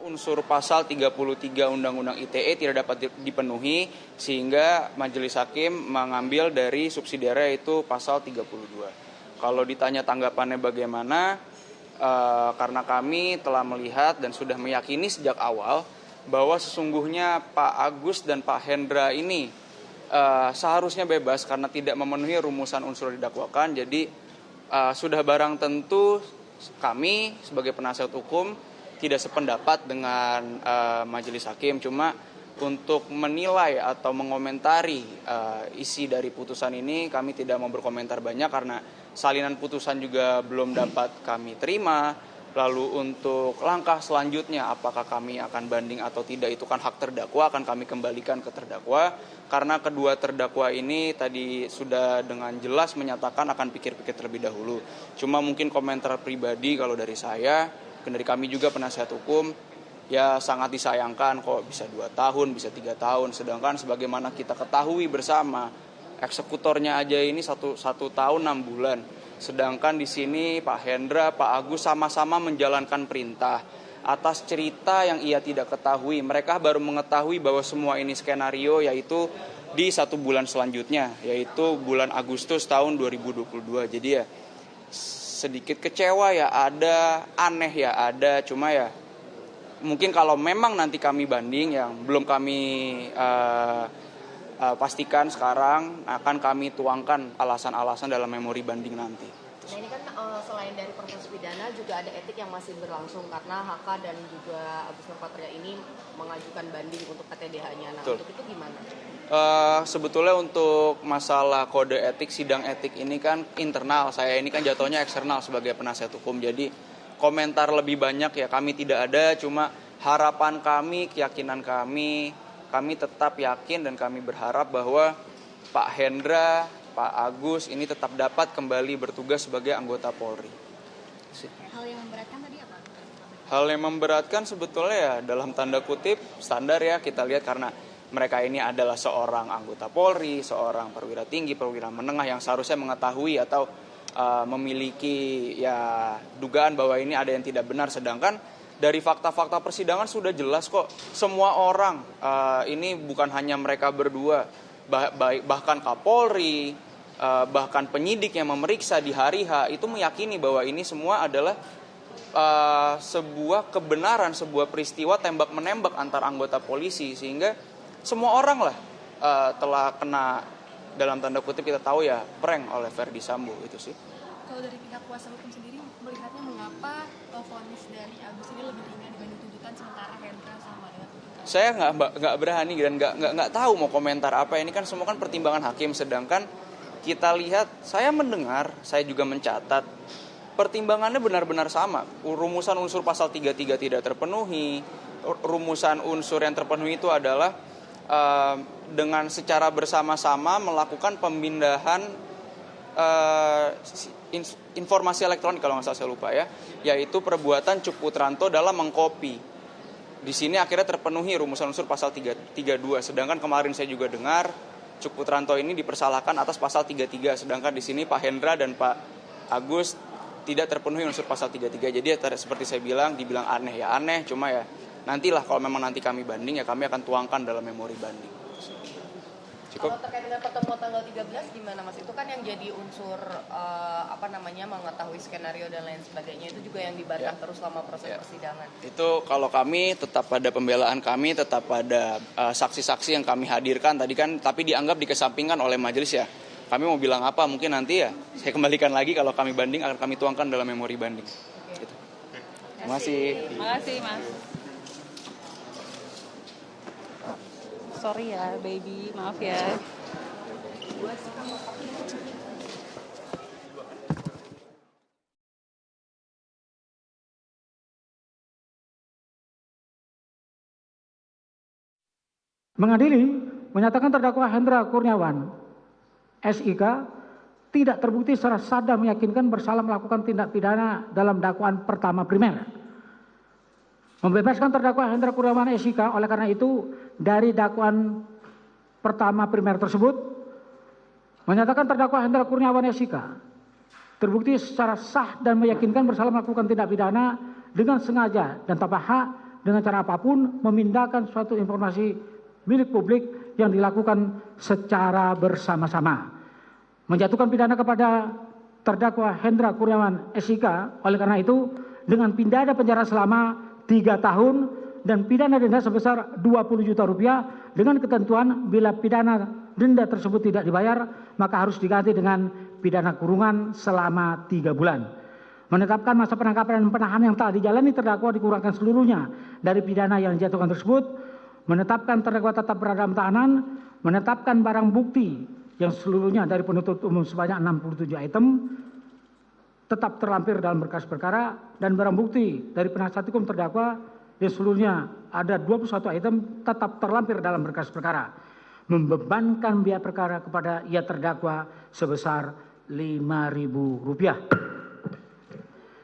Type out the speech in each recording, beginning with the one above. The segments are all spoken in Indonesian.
Unsur pasal 33 Undang-Undang ITE tidak dapat dipenuhi sehingga Majelis Hakim mengambil dari subsidiarnya yaitu pasal 32. Kalau ditanya tanggapannya bagaimana, karena kami telah melihat dan sudah meyakini sejak awal bahwa sesungguhnya Pak Agus dan Pak Hendra ini seharusnya bebas karena tidak memenuhi rumusan unsur didakwakan. Jadi sudah barang tentu kami sebagai penasihat hukum tidak sependapat dengan Majelis Hakim. Cuma untuk menilai atau mengomentari isi dari putusan ini kami tidak mau berkomentar banyak karena salinan putusan juga belum dapat kami terima. Lalu untuk langkah selanjutnya apakah kami akan banding atau tidak itu kan hak terdakwa, akan kami kembalikan ke terdakwa. Karena kedua terdakwa ini tadi sudah dengan jelas menyatakan akan pikir-pikir terlebih dahulu. Cuma mungkin komentar pribadi kalau dari saya, dari kami juga penasihat hukum, ya sangat disayangkan kok bisa 2 tahun, bisa 3 tahun. Sedangkan sebagaimana kita ketahui bersama, eksekutornya aja ini satu tahun 6 bulan. Sedangkan di sini Pak Hendra, Pak Agus sama-sama menjalankan perintah atas cerita yang ia tidak ketahui. Mereka baru mengetahui bahwa semua ini skenario yaitu di 1 bulan selanjutnya, yaitu bulan Agustus tahun 2022. Jadi ya sedikit kecewa ya ada, aneh ya ada, cuma ya mungkin kalau memang nanti kami banding yang belum kami pastikan sekarang, akan kami tuangkan alasan-alasan dalam memori banding nanti. Nah ini kan selain dari proses pidana juga ada etik yang masih berlangsung karena HK dan juga Agus Nurpatria ini mengajukan banding untuk KTDH-nya. Nah Betul. Untuk itu gimana? Sebetulnya untuk masalah kode etik, sidang etik ini kan internal. Saya ini kan jatuhnya eksternal sebagai penasihat hukum. Jadi komentar lebih banyak ya kami tidak ada. Cuma harapan kami, keyakinan kami tetap yakin dan kami berharap bahwa Pak Hendra, Pak Agus ini tetap dapat kembali bertugas sebagai anggota Polri. Hal yang memberatkan tadi apa? Hal yang memberatkan sebetulnya ya dalam tanda kutip standar ya kita lihat karena mereka ini adalah seorang anggota Polri, seorang perwira tinggi, perwira menengah yang seharusnya mengetahui atau memiliki ya dugaan bahwa ini ada yang tidak benar. Sedangkan dari fakta-fakta persidangan sudah jelas kok semua orang ini bukan hanya mereka berdua, bahkan Kapolri, bahkan penyidik yang memeriksa di hari H itu meyakini bahwa ini semua adalah sebuah kebenaran, sebuah peristiwa tembak-menembak antar anggota polisi sehingga semua orang lah telah kena dalam tanda kutip kita tahu ya prank oleh Verdi Sambo itu sih. Kalau dari pihak kuasa hukum sendiri melihatnya mengapa vonis dari Agus ini lebih ringan dibanding tuntutan sementara Hendra sama dengan tuntutan? Saya nggak berani dan nggak tahu mau komentar apa, ini kan semua kan pertimbangan hakim. Sedangkan kita lihat, saya mendengar, saya juga mencatat pertimbangannya benar-benar sama. Rumusan unsur pasal 33 tidak terpenuhi. Rumusan unsur yang terpenuhi itu adalah dengan secara bersama-sama melakukan pemindahan informasi elektronik kalau nggak salah saya lupa ya, yaitu perbuatan Cuk Putranto dalam mengcopy. Di sini akhirnya terpenuhi rumusan unsur pasal 32. Sedangkan kemarin saya juga dengar Cuk Putranto ini dipersalahkan atas pasal 33. Sedangkan di sini Pak Hendra dan Pak Agus tidak terpenuhi unsur pasal 33. Jadi ya, seperti saya bilang, dibilang aneh ya aneh. Cuma ya nantilah kalau memang nanti kami banding ya kami akan tuangkan dalam memori banding. Cukup. Kalau terkait dengan pertemuan tanggal 13 gimana Mas? Itu kan yang jadi unsur mengetahui skenario dan lain sebagainya itu juga yang dibantah terus selama proses persidangan. Itu kalau kami tetap pada pembelaan kami, tetap pada saksi-saksi yang kami hadirkan tadi kan, tapi dianggap dikesampingkan oleh majelis ya. Kami mau bilang apa mungkin nanti ya saya kembalikan lagi kalau kami banding akan kami tuangkan dalam memori banding. Okay. Gitu. Terima kasih. Terima kasih Mas. Sorry ya baby, maaf ya. Mengadili menyatakan terdakwa Hendra Kurniawan SIK tidak terbukti secara sah dan meyakinkan bersalah melakukan tindak pidana dalam dakwaan pertama primer. Membebaskan terdakwa Hendra Kurniawan SIK oleh karena itu dari dakwaan pertama primer tersebut menyatakan terdakwa Hendra Kurniawan SIK terbukti secara sah dan meyakinkan bersalah melakukan tindak pidana dengan sengaja dan tanpa hak dengan cara apapun memindahkan suatu informasi milik publik yang dilakukan secara bersama-sama. Menjatuhkan pidana kepada terdakwa Hendra Kurniawan SIK, oleh karena itu dengan pidana penjara selama 3 tahun dan pidana denda sebesar 20 juta rupiah dengan ketentuan bila pidana denda tersebut tidak dibayar maka harus diganti dengan pidana kurungan selama 3 bulan. Menetapkan masa penangkapan dan penahanan yang telah dijalani terdakwa dikurangkan seluruhnya dari pidana yang dijatuhkan tersebut, menetapkan terdakwa tetap berada dalam tahanan, menetapkan barang bukti yang seluruhnya dari penuntut umum sebanyak 67 item tetap terlampir dalam berkas perkara dan barang bukti dari penasihat hukum terdakwa yang seluruhnya ada 21 item tetap terlampir dalam berkas perkara, membebankan biaya perkara kepada ia terdakwa sebesar Rp5.000.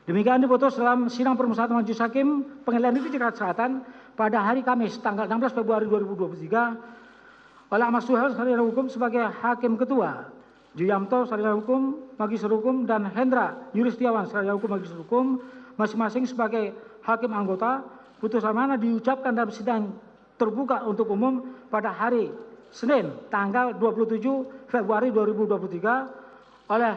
Demikian diputus dalam sidang permusyawaratan majelis hakim Pengadilan Negeri Jakarta Selatan pada hari Kamis tanggal 16 Februari 2023 oleh Ahmad Suhail Sarjana Hukum sebagai Hakim Ketua, Juyamto Sarjana Hukum, Magister Hukum, dan Hendra Yulistiawan Sarjana Hukum, Magister Hukum, masing-masing sebagai Hakim Anggota. Putusan mana diucapkan dalam sidang terbuka untuk umum pada hari Senin tanggal 27 Februari 2023 oleh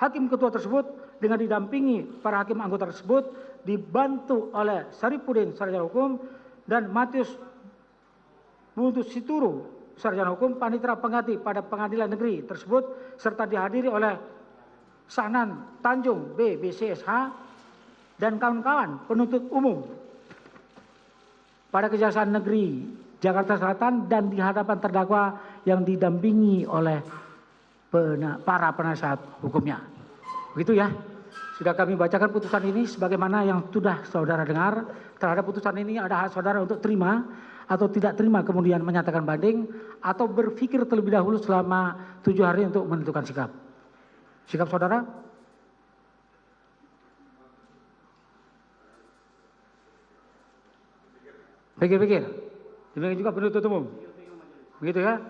Hakim Ketua tersebut dengan didampingi para hakim anggota tersebut dibantu oleh Saripudin Sarjana Hukum dan Matius Buntus Situru Sarjana Hukum, Panitera Pengganti pada Pengadilan Negeri tersebut, serta dihadiri oleh Sanan Tanjung BCSH dan kawan-kawan penuntut umum pada Kejaksaan Negeri Jakarta Selatan dan di hadapan terdakwa yang didampingi oleh para penasihat hukumnya. Begitu ya. Sudah kami bacakan putusan ini sebagaimana yang sudah saudara dengar. Terhadap putusan ini ada hak saudara untuk terima atau tidak terima kemudian menyatakan banding atau berpikir terlebih dahulu selama 7 hari untuk menentukan sikap. Sikap saudara? Pikir-pikir. Demikian juga penuntut umum. Begitu ya.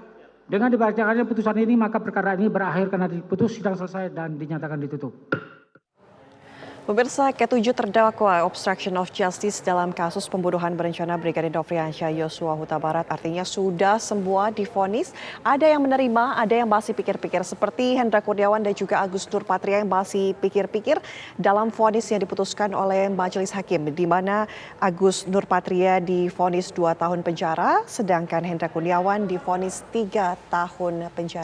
Dengan dibacakannya putusan ini maka perkara ini berakhir karena diputus, sidang selesai dan dinyatakan ditutup. Pemirsa, ketujuh terdakwa obstruction of justice dalam kasus pembunuhan berencana Brigadir Nofriansyah Yosua Huta Barat artinya sudah semua divonis. Ada yang menerima, ada yang masih pikir-pikir seperti Hendra Kurniawan dan juga Agus Nurpatria yang masih pikir-pikir dalam vonis yang diputuskan oleh majelis hakim, di mana Agus Nurpatria divonis 2 tahun penjara sedangkan Hendra Kurniawan divonis 3 tahun penjara.